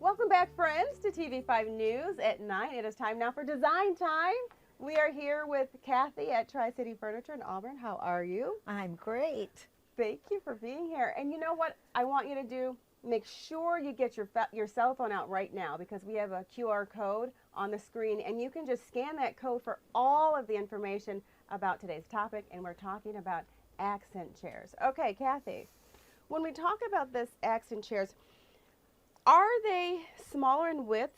Welcome back, friends, to TV5 News at 9. It is time now for Design Time. We are here with Kathy at Tri-City Furniture in Auburn. How are you? I'm great. Thank you for being here. And you know what I want you to do? Make sure you get your cell phone out right now, because we have a QR code on the screen, and you can just scan that code for all of the information about today's topic, and we're talking about accent chairs. Okay, Kathy, when we talk about this accent chairs, are they smaller in width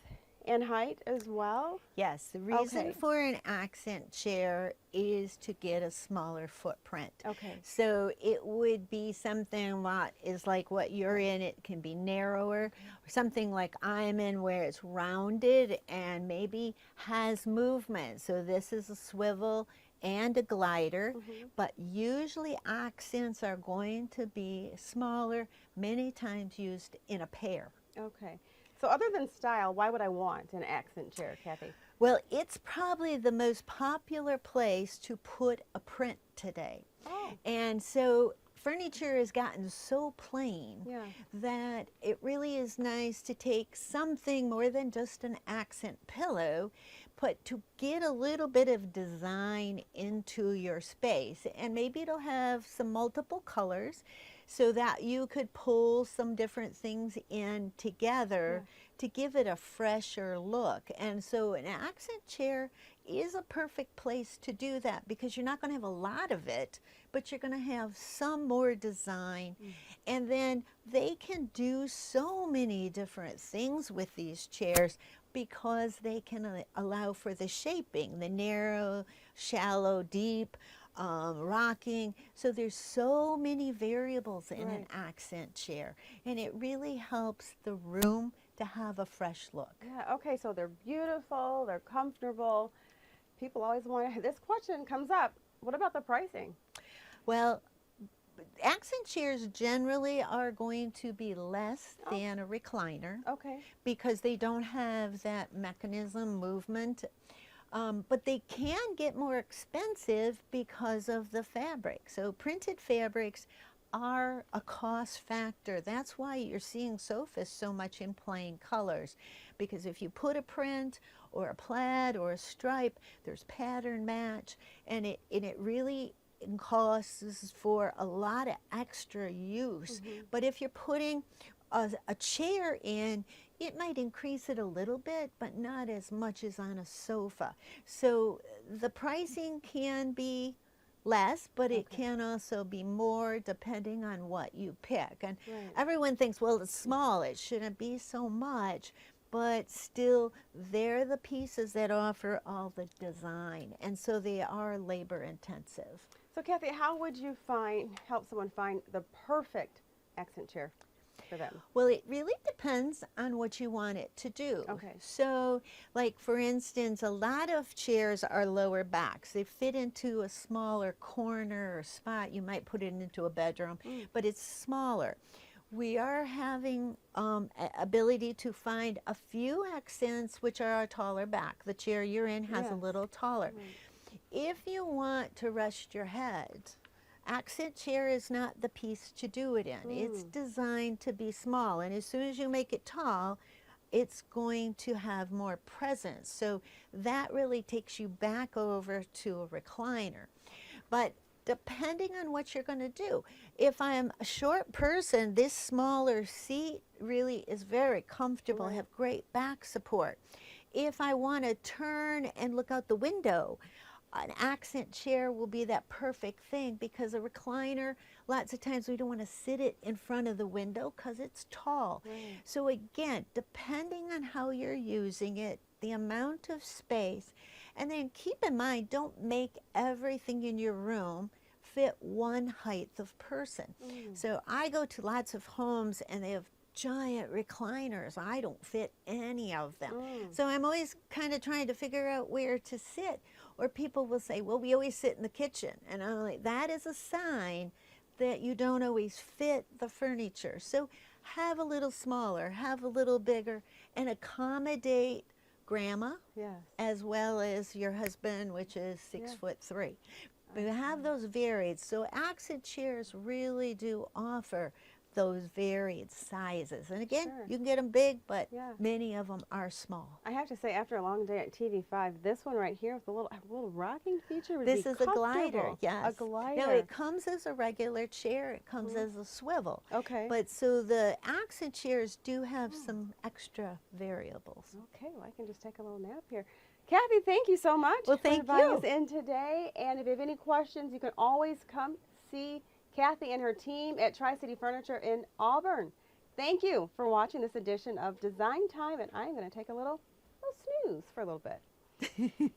and height as well? Yes, the reason Okay. for an accent chair is to get a smaller footprint. Okay. So it would be something that is like what you're in. It can be narrower, or something like I'm in where it's rounded and maybe has movement. So this is a swivel and a glider, but usually accents are going to be smaller, many times used in a pair. Okay. So other than style, why would I want an accent chair, Kathy? Well, it's probably the most popular place to put a print today. Oh. And so furniture has gotten so plain Yeah. that it really is nice to take something more than just an accent pillow, but to get a little bit of design into your space. And maybe it'll have some multiple colors so that you could pull some different things in together to give it a fresher look. And so an accent chair is a perfect place to do that, because you're not going to have a lot of it, but you're going to have some more design. And then they can do so many different things with these chairs, because they can allow for the shaping, the narrow, shallow, deep, rocking. So there's so many variables in an accent chair, and it really helps the room to have a fresh look. Yeah. Okay. So they're beautiful. They're comfortable. People always want. This question comes up. What about the pricing? Well, accent chairs generally are going to be less than a recliner, Okay. because they don't have that mechanism movement. But they can get more expensive because of the fabric. So printed fabrics are a cost factor. That's why you're seeing sofas so much in plain colors, because if you put a print or a plaid or a stripe, there's pattern match, and it really costs for a lot of extra use. But if you're putting a chair in, it might increase it a little bit, but not as much as on a sofa. So the pricing can be less, but it can also be more depending on what you pick. And everyone thinks, well, it's small, it shouldn't be so much, but still, they're the pieces that offer all the design, and so they are labor intensive. So Kathy, how would you help someone find the perfect accent chair for them? Well, it really depends on what you want it to do. Okay. So, like for instance, a lot of chairs are lower backs. They fit into a smaller corner or spot. You might put it into a bedroom, but it's smaller. We are having ability to find a few accents which are a taller back. The chair you're in has a little taller. If you want to rest your head, accent chair is not the piece to do it in. It's designed to be small, and as soon as you make it tall, it's going to have more presence. So that really takes you back over to a recliner. But depending on what you're going to do, if I'm a short person, this smaller seat really is very comfortable. I have great back support. If I want to turn and look out the window, an accent chair will be that perfect thing, because a recliner, lots of times we don't want to sit it in front of the window because it's tall. So again, depending on how you're using it, the amount of space, and then keep in mind, don't make everything in your room fit one height of person. So I go to lots of homes and they have giant recliners. I don't fit any of them. So I'm always kind of trying to figure out where to sit. Or people will say, well, we always sit in the kitchen. And I'm like, that is a sign that you don't always fit the furniture. So have a little smaller, have a little bigger, and accommodate grandma as well as your husband, which is 6'3". We have those varied. So accent chairs really do offer those varied sizes. And again, Sure. you can get them big, but Yeah. many of them are small. I have to say, after a long day at TV5, this one right here with the little rocking feature would This be is a glider, comfortable. yes. A glider. Now it comes as a regular chair, it comes as a swivel. Okay. But so the accent chairs do have some extra variables. Okay, well, I can just take a little nap here. Kathy, thank you so much Well, for thank inviting you. us in today. And if you have any questions, you can always come see Kathy and her team at Tri-City Furniture in Auburn. Thank you for watching this edition of Design Time, and I'm going to take a little snooze for a little bit.